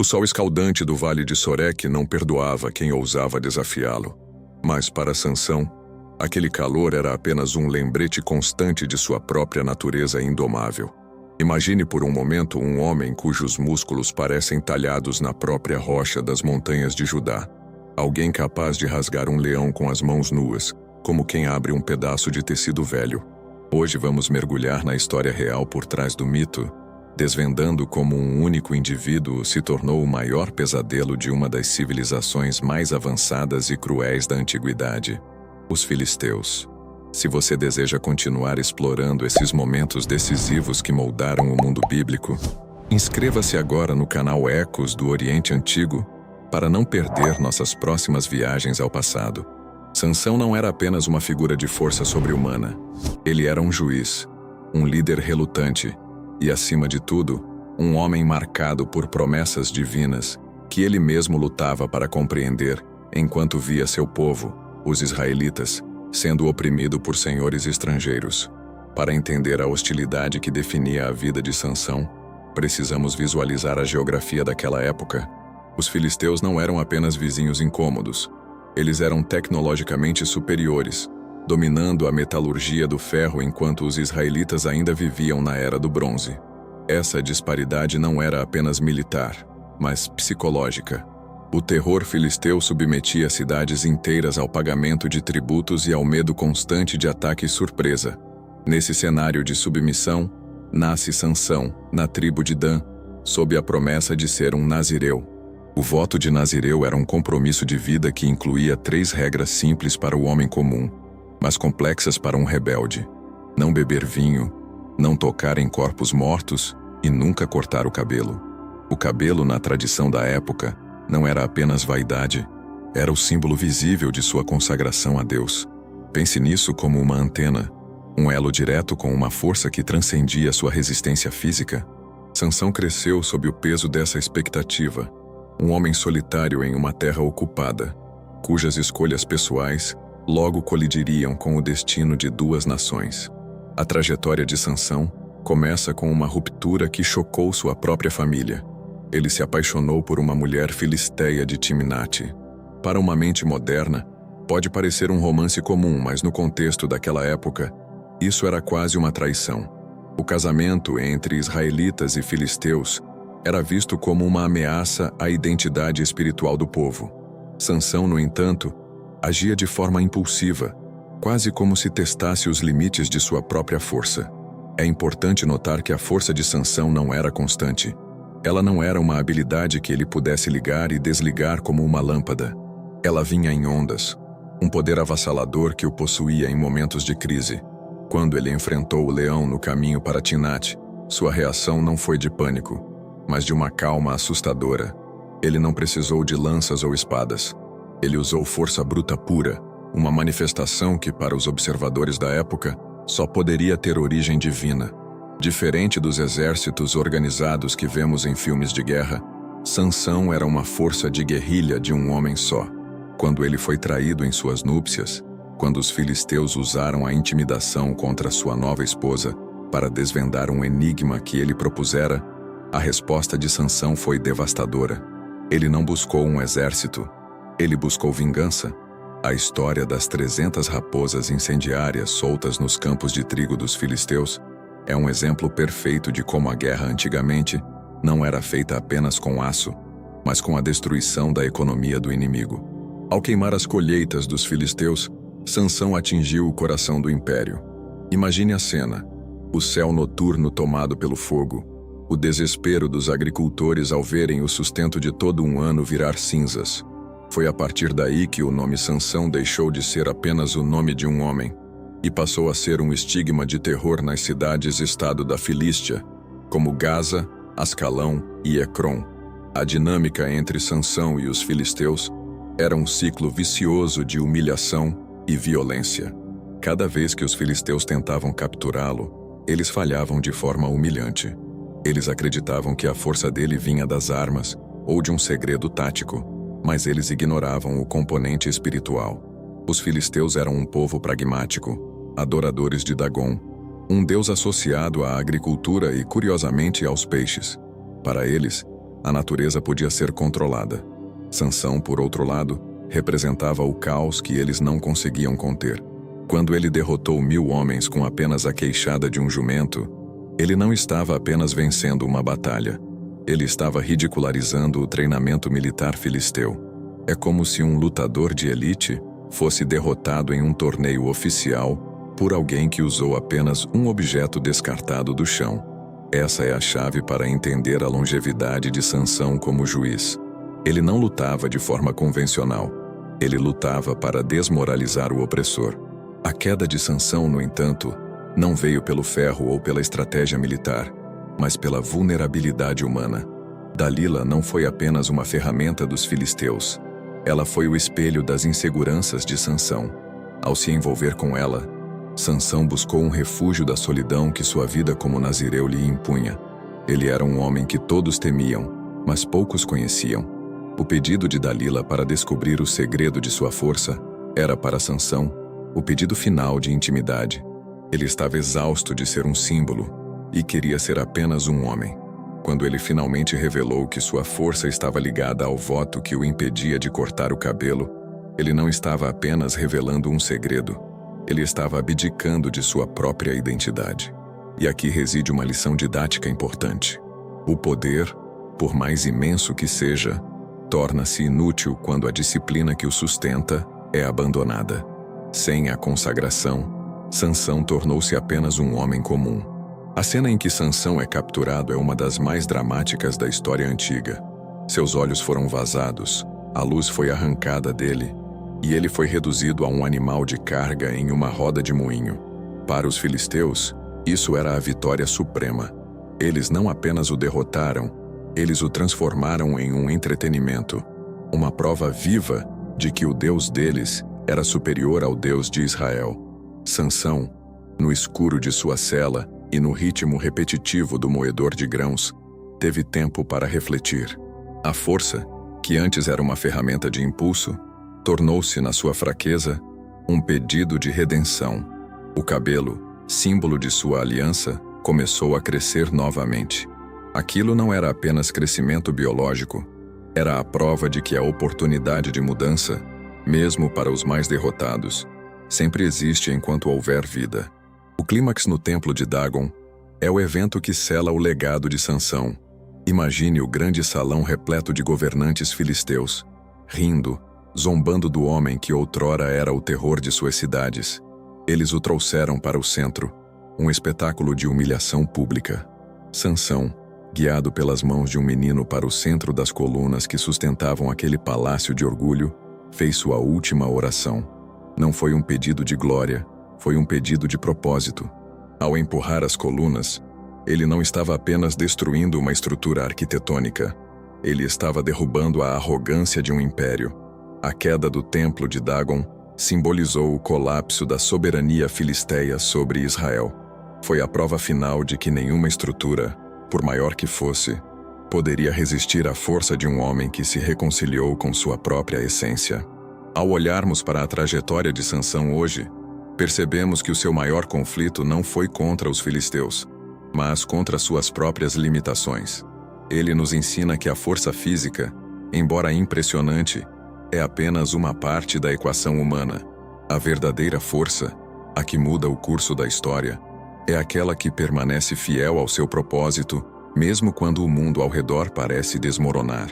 O sol escaldante do vale de Sorek não perdoava quem ousava desafiá-lo. Mas para Sansão, aquele calor era apenas um lembrete constante de sua própria natureza indomável. Imagine por um momento um homem cujos músculos parecem talhados na própria rocha das montanhas de Judá. Alguém capaz de rasgar um leão com as mãos nuas, como quem abre um pedaço de tecido velho. Hoje vamos mergulhar na história real por trás do mito, desvendando como um único indivíduo se tornou o maior pesadelo de uma das civilizações mais avançadas e cruéis da antiguidade, os filisteus. Se você deseja continuar explorando esses momentos decisivos que moldaram o mundo bíblico, inscreva-se agora no canal Ecos do Oriente Antigo para não perder nossas próximas viagens ao passado. Sansão não era apenas uma figura de força sobre-humana. Ele era um juiz, um líder relutante e, acima de tudo, um homem marcado por promessas divinas que ele mesmo lutava para compreender enquanto via seu povo, os israelitas, sendo oprimido por senhores estrangeiros. Para entender a hostilidade que definia a vida de Sansão, precisamos visualizar a geografia daquela época. Os filisteus não eram apenas vizinhos incômodos. Eles eram tecnologicamente superiores, dominando a metalurgia do ferro enquanto os israelitas ainda viviam na Era do Bronze. Essa disparidade não era apenas militar, mas psicológica. O terror filisteu submetia cidades inteiras ao pagamento de tributos e ao medo constante de ataque surpresa. Nesse cenário de submissão, nasce Sansão, na tribo de Dan, sob a promessa de ser um nazireu. O voto de nazireu era um compromisso de vida que incluía 3 regras simples para o homem comum, mas complexas para um rebelde: não beber vinho, não tocar em corpos mortos e nunca cortar o cabelo. O cabelo, na tradição da época, não era apenas vaidade, era o símbolo visível de sua consagração a Deus. Pense nisso como uma antena, um elo direto com uma força que transcendia sua resistência física. Sansão cresceu sob o peso dessa expectativa, um homem solitário em uma terra ocupada, cujas escolhas pessoais logo colidiriam com o destino de 2 nações. A trajetória de Sansão começa com uma ruptura que chocou sua própria família. Ele se apaixonou por uma mulher filisteia de Timnate. Para uma mente moderna, pode parecer um romance comum, mas no contexto daquela época, isso era quase uma traição. O casamento entre israelitas e filisteus era visto como uma ameaça à identidade espiritual do povo. Sansão, no entanto, agia de forma impulsiva, quase como se testasse os limites de sua própria força. É importante notar que a força de Sansão não era constante. Ela não era uma habilidade que ele pudesse ligar e desligar como uma lâmpada. Ela vinha em ondas, um poder avassalador que o possuía em momentos de crise. Quando ele enfrentou o leão no caminho para Timnate, sua reação não foi de pânico, mas de uma calma assustadora. Ele não precisou de lanças ou espadas. Ele usou força bruta pura, uma manifestação que, para os observadores da época, só poderia ter origem divina. Diferente dos exércitos organizados que vemos em filmes de guerra, Sansão era uma força de guerrilha de um homem só. Quando ele foi traído em suas núpcias, quando os filisteus usaram a intimidação contra sua nova esposa para desvendar um enigma que ele propusera, a resposta de Sansão foi devastadora. Ele não buscou um exército, ele buscou vingança. A história das 300 raposas incendiárias soltas nos campos de trigo dos filisteus é um exemplo perfeito de como a guerra antigamente não era feita apenas com aço, mas com a destruição da economia do inimigo. Ao queimar as colheitas dos filisteus, Sansão atingiu o coração do império. Imagine a cena: o céu noturno tomado pelo fogo, o desespero dos agricultores ao verem o sustento de todo um ano virar cinzas. Foi a partir daí que o nome Sansão deixou de ser apenas o nome de um homem e passou a ser um estigma de terror nas cidades-estado da Filístia, como Gaza, Ascalão e Ecrom. A dinâmica entre Sansão e os filisteus era um ciclo vicioso de humilhação e violência. Cada vez que os filisteus tentavam capturá-lo, eles falhavam de forma humilhante. Eles acreditavam que a força dele vinha das armas ou de um segredo tático, mas eles ignoravam o componente espiritual. Os filisteus eram um povo pragmático, adoradores de Dagon, um deus associado à agricultura e, curiosamente, aos peixes. Para eles, A natureza podia ser controlada. Sansão, por outro lado, representava o caos que eles não conseguiam conter. Quando ele derrotou 1000 homens com apenas a queixada de um jumento, ele não estava apenas vencendo uma batalha. Ele estava ridicularizando o treinamento militar filisteu. É como se um lutador de elite fosse derrotado em um torneio oficial por alguém que usou apenas um objeto descartado do chão. Essa é a chave para entender a longevidade de Sansão como juiz. Ele não lutava de forma convencional. Ele lutava para desmoralizar o opressor. A queda de Sansão, no entanto, não veio pelo ferro ou pela estratégia militar, mas pela vulnerabilidade humana. Dalila não foi apenas uma ferramenta dos filisteus. Ela foi o espelho das inseguranças de Sansão. Ao se envolver com ela, Sansão buscou um refúgio da solidão que sua vida como nazireu lhe impunha. Ele era um homem que todos temiam, mas poucos conheciam. O pedido de Dalila para descobrir o segredo de sua força era para Sansão o pedido final de intimidade. Ele estava exausto de ser um símbolo e queria ser apenas um homem. Quando ele finalmente revelou que sua força estava ligada ao voto que o impedia de cortar o cabelo, ele não estava apenas revelando um segredo, ele estava abdicando de sua própria identidade. E aqui reside uma lição didática importante. O poder, por mais imenso que seja, torna-se inútil quando a disciplina que o sustenta é abandonada. Sem a consagração, Sansão tornou-se apenas um homem comum. A cena em que Sansão é capturado é uma das mais dramáticas da história antiga. Seus olhos foram vazados, a luz foi arrancada dele, e ele foi reduzido a um animal de carga em uma roda de moinho. Para os filisteus, isso era a vitória suprema. Eles não apenas o derrotaram, eles o transformaram em um entretenimento, uma prova viva de que o Deus deles era superior ao Deus de Israel. Sansão, no escuro de sua cela e no ritmo repetitivo do moedor de grãos, teve tempo para refletir. A força, que antes era uma ferramenta de impulso, tornou-se, na sua fraqueza, um pedido de redenção. O cabelo, símbolo de sua aliança, começou a crescer novamente. Aquilo não era apenas crescimento biológico, era a prova de que a oportunidade de mudança, mesmo para os mais derrotados, sempre existe enquanto houver vida. O clímax no templo de Dagon é o evento que sela o legado de Sansão. Imagine o grande salão repleto de governantes filisteus, rindo, zombando do homem que outrora era o terror de suas cidades. Eles o trouxeram para o centro, um espetáculo de humilhação pública. Sansão, guiado pelas mãos de um menino para o centro das colunas que sustentavam aquele palácio de orgulho, fez sua última oração. Não foi um pedido de glória, foi um pedido de propósito. Ao empurrar as colunas, ele não estava apenas destruindo uma estrutura arquitetônica, ele estava derrubando a arrogância de um império. A queda do templo de Dagon simbolizou o colapso da soberania filisteia sobre Israel. Foi a prova final de que nenhuma estrutura, por maior que fosse, poderia resistir à força de um homem que se reconciliou com sua própria essência. Ao olharmos para a trajetória de Sansão hoje, percebemos que o seu maior conflito não foi contra os filisteus, mas contra suas próprias limitações. Ele nos ensina que a força física, embora impressionante, é apenas uma parte da equação humana. A verdadeira força, a que muda o curso da história, é aquela que permanece fiel ao seu propósito, mesmo quando o mundo ao redor parece desmoronar.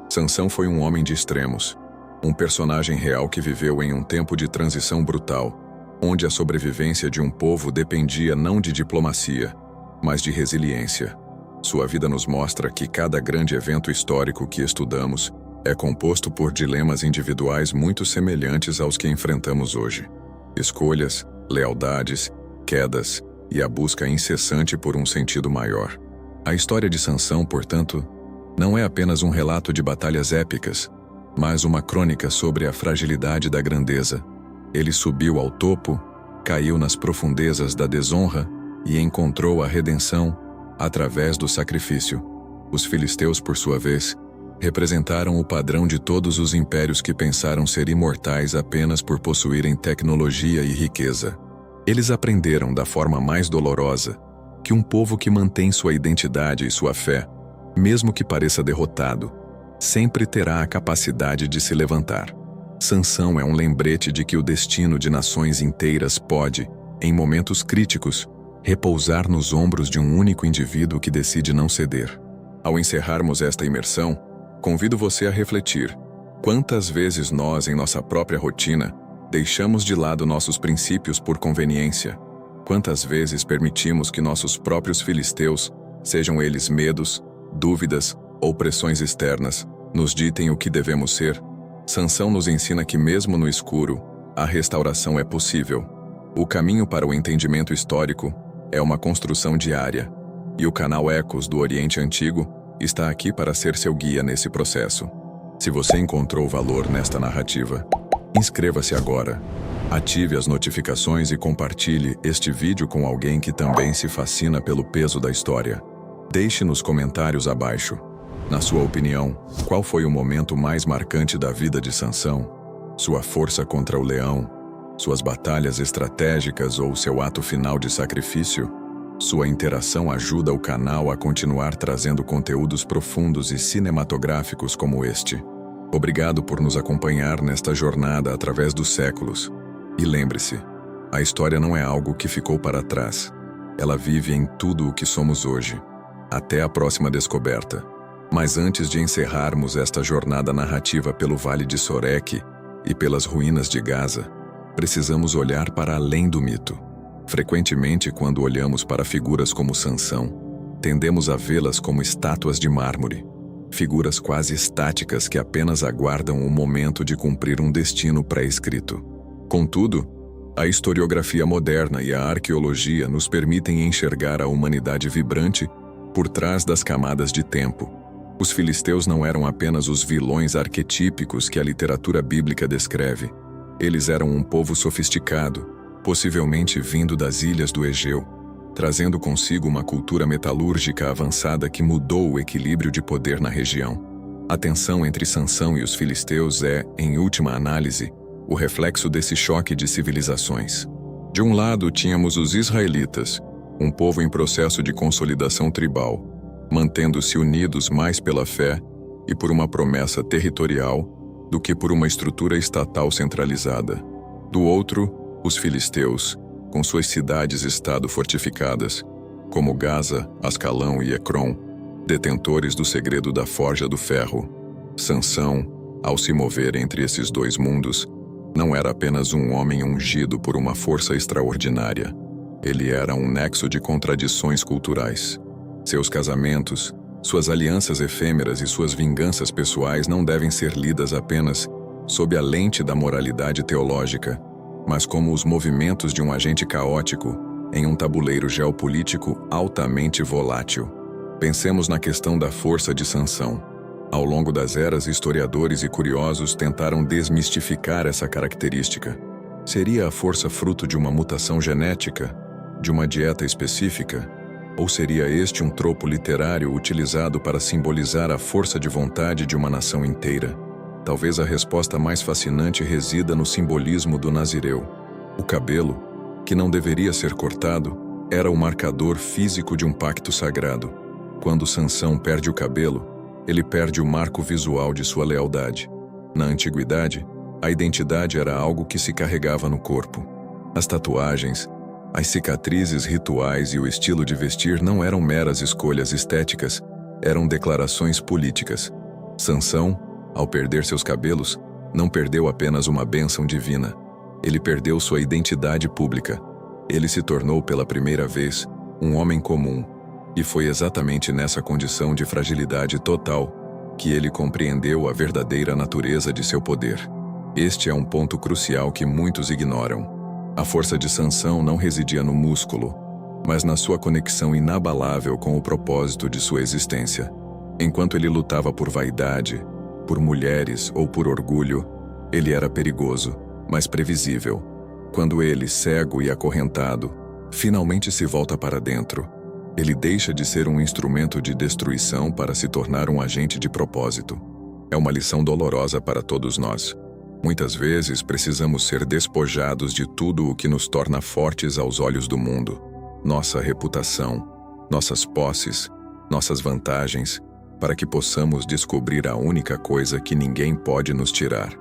Sansão foi um homem de extremos, um personagem real que viveu em um tempo de transição brutal, onde a sobrevivência de um povo dependia não de diplomacia, mas de resiliência. Sua vida nos mostra que cada grande evento histórico que estudamos é composto por dilemas individuais muito semelhantes aos que enfrentamos hoje. Escolhas, lealdades, quedas e a busca incessante por um sentido maior. A história de Sansão, portanto, não é apenas um relato de batalhas épicas, mas uma crônica sobre a fragilidade da grandeza. Ele subiu ao topo, caiu nas profundezas da desonra e encontrou a redenção através do sacrifício. Os filisteus, por sua vez, representaram o padrão de todos os impérios que pensaram ser imortais apenas por possuírem tecnologia e riqueza. Eles aprenderam da forma mais dolorosa que um povo que mantém sua identidade e sua fé Mesmo que pareça derrotado, sempre terá a capacidade de se levantar. Sansão é um lembrete de que o destino de nações inteiras pode, em momentos críticos, repousar nos ombros de um único indivíduo que decide não ceder. Ao encerrarmos esta imersão, convido você a refletir: quantas vezes nós, em nossa própria rotina, deixamos de lado nossos princípios por conveniência? Quantas vezes permitimos que nossos próprios filisteus, sejam eles medos, dúvidas ou pressões externas, nos ditem o que devemos ser? Sansão nos ensina que mesmo no escuro, a restauração é possível. O caminho para o entendimento histórico é uma construção diária, e o canal Ecos do Oriente Antigo está aqui para ser seu guia nesse processo. Se você encontrou valor nesta narrativa, inscreva-se agora, ative as notificações e compartilhe este vídeo com alguém que também se fascina pelo peso da história. Deixe nos comentários abaixo, na sua opinião, qual foi o momento mais marcante da vida de Sansão? Sua força contra o leão? Suas batalhas estratégicas ou seu ato final de sacrifício? Sua interação ajuda o canal a continuar trazendo conteúdos profundos e cinematográficos como este. Obrigado por nos acompanhar nesta jornada através dos séculos. E lembre-se, a história não é algo que ficou para trás. Ela vive em tudo o que somos hoje. Até a próxima descoberta. Mas antes de encerrarmos esta jornada narrativa pelo Vale de Sorek e pelas ruínas de Gaza, precisamos olhar para além do mito. Frequentemente, quando olhamos para figuras como Sansão, tendemos a vê-las como estátuas de mármore, figuras quase estáticas que apenas aguardam o momento de cumprir um destino pré-escrito. Contudo, a historiografia moderna e a arqueologia nos permitem enxergar a humanidade vibrante por trás das camadas de tempo. Os filisteus não eram apenas os vilões arquetípicos que a literatura bíblica descreve. Eles eram um povo sofisticado, possivelmente vindo das ilhas do Egeu, trazendo consigo uma cultura metalúrgica avançada que mudou o equilíbrio de poder na região. A tensão entre Sansão e os filisteus é, em última análise, o reflexo desse choque de civilizações. De um lado, tínhamos os israelitas, um povo em processo de consolidação tribal, mantendo-se unidos mais pela fé e por uma promessa territorial do que por uma estrutura estatal centralizada. Do outro, os filisteus, com suas cidades-estado fortificadas, como Gaza, Ascalão e Ecrom, detentores do segredo da forja do ferro. Sansão, ao se mover entre esses dois mundos, não era apenas um homem ungido por uma força extraordinária. Ele era um nexo de contradições culturais. Seus casamentos, suas alianças efêmeras e suas vinganças pessoais não devem ser lidas apenas sob a lente da moralidade teológica, mas como os movimentos de um agente caótico em um tabuleiro geopolítico altamente volátil. Pensemos na questão da força de Sansão. Ao longo das eras, historiadores e curiosos tentaram desmistificar essa característica. Seria a força fruto de uma mutação genética, de uma dieta específica? Ou seria este um tropo literário utilizado para simbolizar a força de vontade de uma nação inteira? Talvez a resposta mais fascinante resida no simbolismo do nazireu. O cabelo, que não deveria ser cortado, era o marcador físico de um pacto sagrado. Quando Sansão perde o cabelo, ele perde o marco visual de sua lealdade. Na antiguidade, a identidade era algo que se carregava no corpo. As tatuagens, as cicatrizes rituais e o estilo de vestir não eram meras escolhas estéticas, eram declarações políticas. Sansão, ao perder seus cabelos, não perdeu apenas uma bênção divina. Ele perdeu sua identidade pública. Ele se tornou pela primeira vez um homem comum. E foi exatamente nessa condição de fragilidade total que ele compreendeu a verdadeira natureza de seu poder. Este é um ponto crucial que muitos ignoram. A força de Sansão não residia no músculo, mas na sua conexão inabalável com o propósito de sua existência. Enquanto ele lutava por vaidade, por mulheres ou por orgulho, ele era perigoso, mas previsível. Quando ele, cego e acorrentado, finalmente se volta para dentro, ele deixa de ser um instrumento de destruição para se tornar um agente de propósito. É uma lição dolorosa para todos nós. Muitas vezes precisamos ser despojados de tudo o que nos torna fortes aos olhos do mundo. Nossa reputação, nossas posses, nossas vantagens, para que possamos descobrir a única coisa que ninguém pode nos tirar: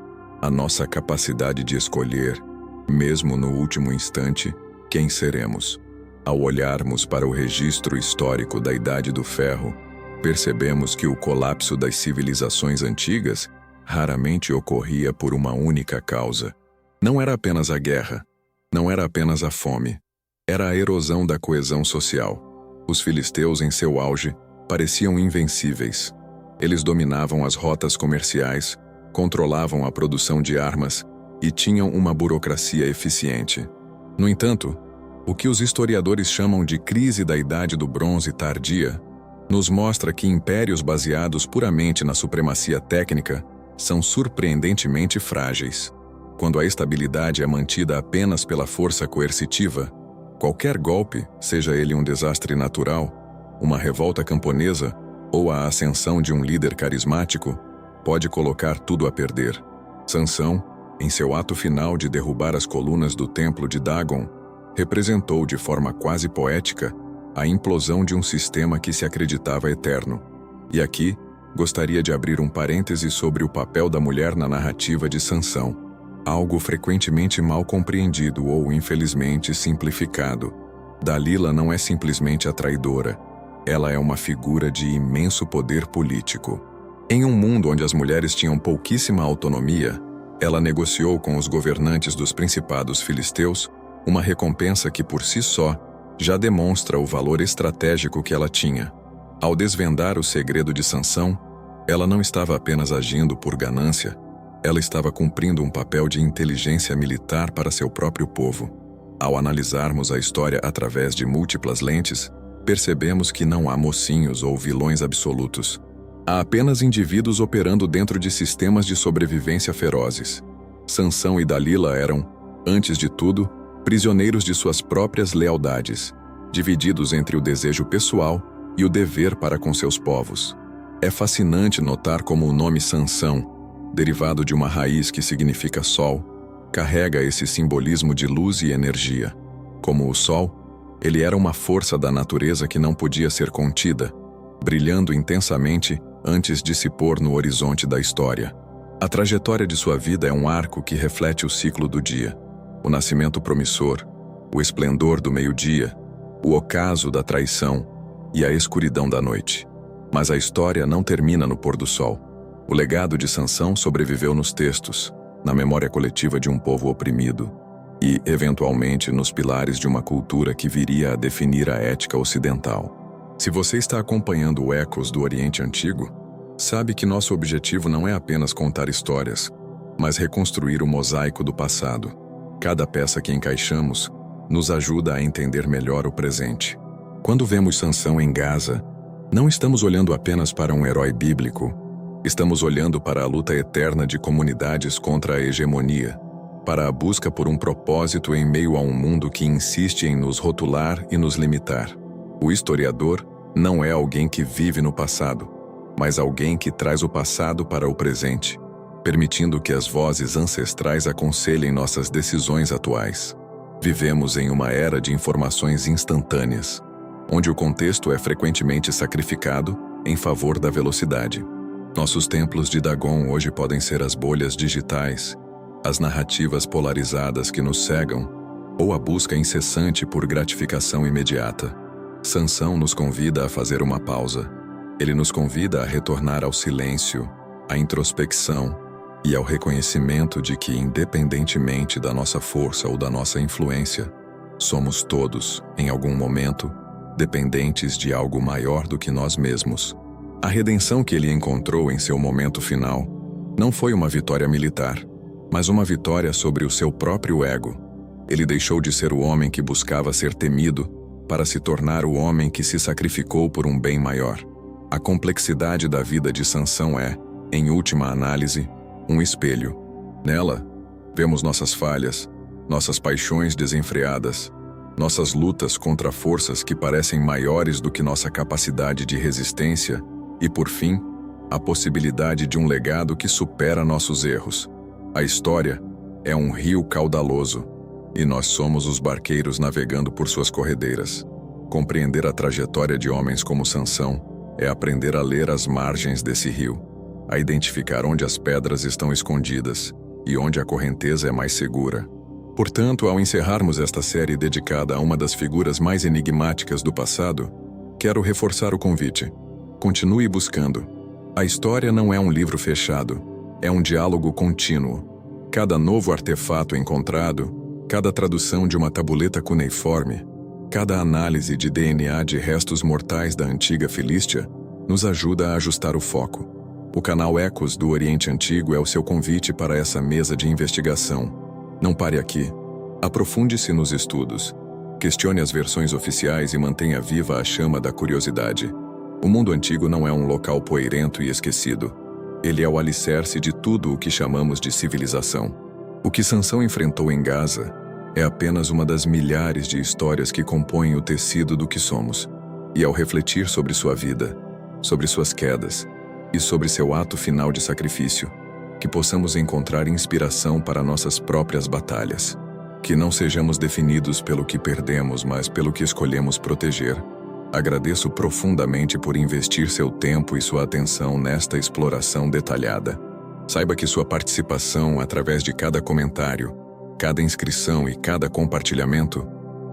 a nossa capacidade de escolher, mesmo no último instante, quem seremos. Ao olharmos para o registro histórico da Idade do Ferro, percebemos que o colapso das civilizações antigas raramente ocorria por uma única causa. Não era apenas a guerra, não era apenas a fome, era a erosão da coesão social. Os filisteus, em seu auge, pareciam invencíveis. Eles dominavam as rotas comerciais, controlavam a produção de armas e tinham uma burocracia eficiente. No entanto, o que os historiadores chamam de crise da Idade do Bronze tardia nos mostra que impérios baseados puramente na supremacia técnica são surpreendentemente frágeis. Quando a estabilidade é mantida apenas pela força coercitiva, qualquer golpe, seja ele um desastre natural, uma revolta camponesa ou a ascensão de um líder carismático, pode colocar tudo a perder. Sansão, em seu ato final de derrubar as colunas do templo de Dagon, representou de forma quase poética a implosão de um sistema que se acreditava eterno. E aqui, gostaria de abrir um parêntese sobre o papel da mulher na narrativa de Sansão, algo frequentemente mal compreendido ou infelizmente simplificado. Dalila não é simplesmente a traidora, ela é uma figura de imenso poder político. Em um mundo onde as mulheres tinham pouquíssima autonomia, ela negociou com os governantes dos principados filisteus uma recompensa que por si só já demonstra o valor estratégico que ela tinha. Ao desvendar o segredo de Sansão, ela não estava apenas agindo por ganância, ela estava cumprindo um papel de inteligência militar para seu próprio povo. Ao analisarmos a história através de múltiplas lentes, percebemos que não há mocinhos ou vilões absolutos. Há apenas indivíduos operando dentro de sistemas de sobrevivência ferozes. Sansão e Dalila eram, antes de tudo, prisioneiros de suas próprias lealdades, divididos entre o desejo pessoal e o dever para com seus povos. É fascinante notar como o nome Sansão, derivado de uma raiz que significa sol, carrega esse simbolismo de luz e energia. Como o sol, ele era uma força da natureza que não podia ser contida, brilhando intensamente antes de se pôr no horizonte da história. A trajetória de sua vida é um arco que reflete o ciclo do dia, o nascimento promissor, o esplendor do meio-dia, o ocaso da traição e a escuridão da noite. Mas a história não termina no pôr do sol. O legado de Sansão sobreviveu nos textos, na memória coletiva de um povo oprimido e, eventualmente, nos pilares de uma cultura que viria a definir a ética ocidental. Se você está acompanhando o Ecos do Oriente Antigo, sabe que nosso objetivo não é apenas contar histórias, mas reconstruir o mosaico do passado. Cada peça que encaixamos nos ajuda a entender melhor o presente. Quando vemos Sansão em Gaza, não estamos olhando apenas para um herói bíblico, estamos olhando para a luta eterna de comunidades contra a hegemonia, para a busca por um propósito em meio a um mundo que insiste em nos rotular e nos limitar. O historiador não é alguém que vive no passado, mas alguém que traz o passado para o presente, permitindo que as vozes ancestrais aconselhem nossas decisões atuais. Vivemos em uma era de informações instantâneas, onde o contexto é frequentemente sacrificado em favor da velocidade. Nossos templos de Dagon hoje podem ser as bolhas digitais, as narrativas polarizadas que nos cegam, ou a busca incessante por gratificação imediata. Sansão nos convida a fazer uma pausa. Ele nos convida a retornar ao silêncio, à introspecção e ao reconhecimento de que, independentemente da nossa força ou da nossa influência, somos todos, em algum momento, dependentes de algo maior do que nós mesmos. A redenção que ele encontrou em seu momento final não foi uma vitória militar, mas uma vitória sobre o seu próprio ego. Ele deixou de ser o homem que buscava ser temido para se tornar o homem que se sacrificou por um bem maior. A complexidade da vida de Sansão é, em última análise, um espelho. Nela, vemos nossas falhas, nossas paixões desenfreadas, nossas lutas contra forças que parecem maiores do que nossa capacidade de resistência e, por fim, a possibilidade de um legado que supera nossos erros. A história é um rio caudaloso e nós somos os barqueiros navegando por suas corredeiras. Compreender a trajetória de homens como Sansão, é aprender a ler as margens desse rio, a identificar onde as pedras estão escondidas e onde a correnteza é mais segura. Portanto, ao encerrarmos esta série dedicada a uma das figuras mais enigmáticas do passado, quero reforçar o convite. Continue buscando. A história não é um livro fechado, é um diálogo contínuo. Cada novo artefato encontrado, cada tradução de uma tabuleta cuneiforme, cada análise de DNA de restos mortais da antiga Filístia, nos ajuda a ajustar o foco. O canal Ecos do Oriente Antigo é o seu convite para essa mesa de investigação. Não pare aqui. Aprofunde-se nos estudos. Questione as versões oficiais e mantenha viva a chama da curiosidade. O mundo antigo não é um local poeirento e esquecido. Ele é o alicerce de tudo o que chamamos de civilização. O que Sansão enfrentou em Gaza é apenas uma das milhares de histórias que compõem o tecido do que somos. E ao refletir sobre sua vida, sobre suas quedas e sobre seu ato final de sacrifício, que possamos encontrar inspiração para nossas próprias batalhas. Que não sejamos definidos pelo que perdemos, mas pelo que escolhemos proteger. Agradeço profundamente por investir seu tempo e sua atenção nesta exploração detalhada. Saiba que sua participação através de cada comentário, cada inscrição e cada compartilhamento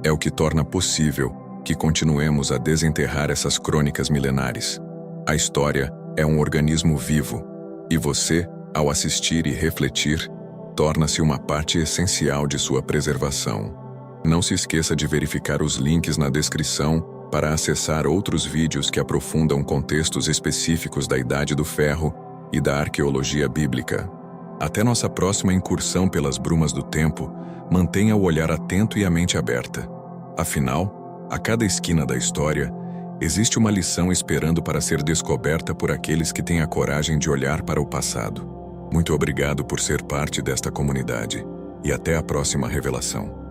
é o que torna possível que continuemos a desenterrar essas crônicas milenares. A história é um organismo vivo, e você, ao assistir e refletir, torna-se uma parte essencial de sua preservação. Não se esqueça de verificar os links na descrição para acessar outros vídeos que aprofundam contextos específicos da Idade do Ferro e da arqueologia bíblica. Até nossa próxima incursão pelas brumas do tempo, mantenha o olhar atento e a mente aberta. Afinal, a cada esquina da história, existe uma lição esperando para ser descoberta por aqueles que têm a coragem de olhar para o passado. Muito obrigado por ser parte desta comunidade e até a próxima revelação.